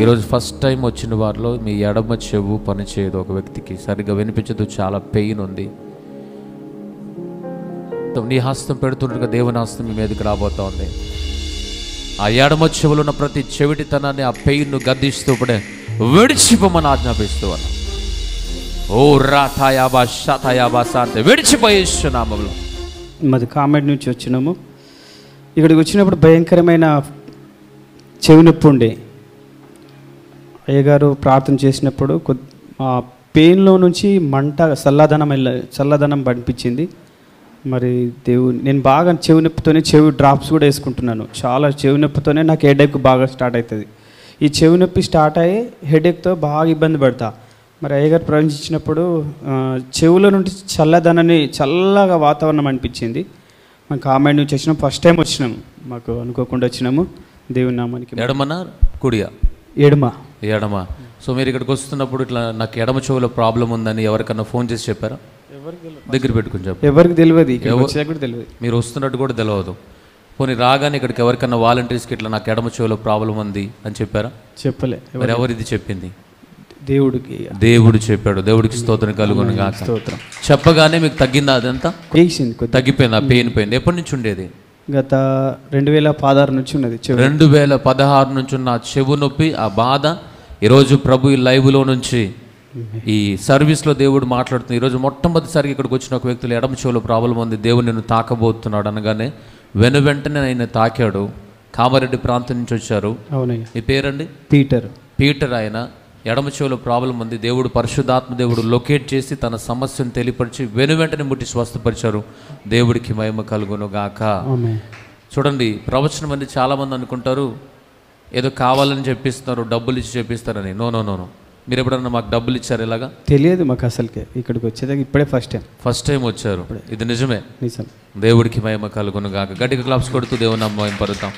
ఈరోజు first time వచ్చిన వారిలో మీ ఎడమ చెవు పనిచేయదు, ఒక వ్యక్తికి సరిగ్గా వినిపించదు, చాలా పెయిన్ ఉంది. నీ హస్తం పెడుతుండగా దేవుని హస్తం మీ మీదకి రాబోతా ఉంది. ఆ ఎడమ చెవులో ఉన్న ప్రతి చెవిటితనాన్ని, ఆ పెయిన్ను గద్దిస్తూ ఇప్పుడే విడిచిపోమని ఆజ్ఞాపిస్తూ అన్నా. ఓ రాథాయాబా శాతాయాబా శాంతి విడిచిపోయేస్తున్నాము. మాది కామెడీ నుంచి వచ్చినాము. ఇక్కడికి వచ్చినప్పుడు భయంకరమైన చెవి నొప్పి ఉండే. అయ్యగారు ప్రార్థన చేసినప్పుడు పెయిన్లో నుంచి మంట చల్లదనం అనిపించింది. మరి దేవుడు, నేను బాగా చెవి నొప్పితోనే చెవి డ్రాప్స్ కూడా వేసుకుంటున్నాను. చాలా చెవి నొప్పితోనే నాకు హెడేక్ బాగా స్టార్ట్ అవుతుంది. ఈ చెవి నొప్పి స్టార్ట్ అయ్యి హెడేక్తో బాగా ఇబ్బంది పడతా. మరి అయ్యగారు ప్రవేశించినప్పుడు చెవుల నుండి చల్లగా వాతావరణం అనిపించింది. మాకు కామెడీ నుంచి వచ్చినాం, ఫస్ట్ టైం వచ్చినాము, మాకు అనుకోకుండా వచ్చినాము. దేవుని నామానికి. ఎడమనా కుడియా? ఎడమ. సో మీరు ఇక్కడికి వస్తున్నప్పుడు ఇట్లా నాకు ఎడమ చెవులో ప్రాబ్లం ఉందని ఎవరికన్నా ఫోన్ చేసి చెప్పారా? దగ్గర పెట్టుకుని చెప్పారు. ఎవరికి తెలియదు, మీరు వస్తున్నట్టు కూడా తెలియదు. పోనీ రాగానే ఇక్కడికి ఎవరికన్నా వాలంటీర్స్కి ఇట్లా నాకు ఎడమ చెవులో ప్రాబ్లం ఉంది అని చెప్పారా? చెప్పలే. మరి ఎవరిది చెప్పింది? దేవుడు చెప్పాడు. దేవుడికి స్తోత్రం కలుగును గాక. చెప్పగానే మీకు తగ్గిందా? అదంతా తగ్గిపోయింది, ఆ పెయిన్ పోయింది. ఎప్పటి నుంచి ఉండేది? గత 2016 నుంచి ఉన్నది. 2016 నుంచి ఉన్న చెవు నొప్పి, ఆ బాధ ఈరోజు ప్రభు ఈ లైవ్లో నుంచి ఈ సర్వీస్లో దేవుడు మాట్లాడుతుంది. ఈరోజు మొట్టమొదటిసారిగా ఇక్కడికి వచ్చిన ఒక వ్యక్తులు ఎడమ చెవులో ప్రాబ్లం ఉంది, దేవుడు నిన్ను తాకబోతున్నాడు అనగానే వెంటనే ఆయన తాకాడు. కామారెడ్డి ప్రాంతం నుంచి వచ్చారు. అవునయ్య. మీ పేరండి? పీటర్. ఆయన ఎడమ చెవులో ప్రాబ్లం ఉంది. దేవుడు, పరిశుద్ధాత్మ దేవుడు లొకేట్ చేసి తన సమస్యను తెలియపరిచి వెంటనే ముట్టి స్వస్థపరిచారు. దేవుడికి మహిమ కలుగును గాక. చూడండి, ప్రవచనం అని చాలామంది అనుకుంటారు ఏదో కావాలని చెప్పిస్తున్నారు, డబ్బులు ఇచ్చి చెప్పిస్తారని. నో. మీరు ఎప్పుడన్నా మాకు డబ్బులు ఇచ్చారు? ఇలాగా తెలియదు మాకు అసలుకే. ఇక్కడికి వచ్చేదాకా ఇప్పుడే ఫస్ట్ టైం వచ్చారు. ఇది నిజమే. నిజం. దేవుడికి మహిమ కలుగును గాక. గట్టిగా క్లాప్స్ కొడుతూ దేవుని నామం పరుద్దాం.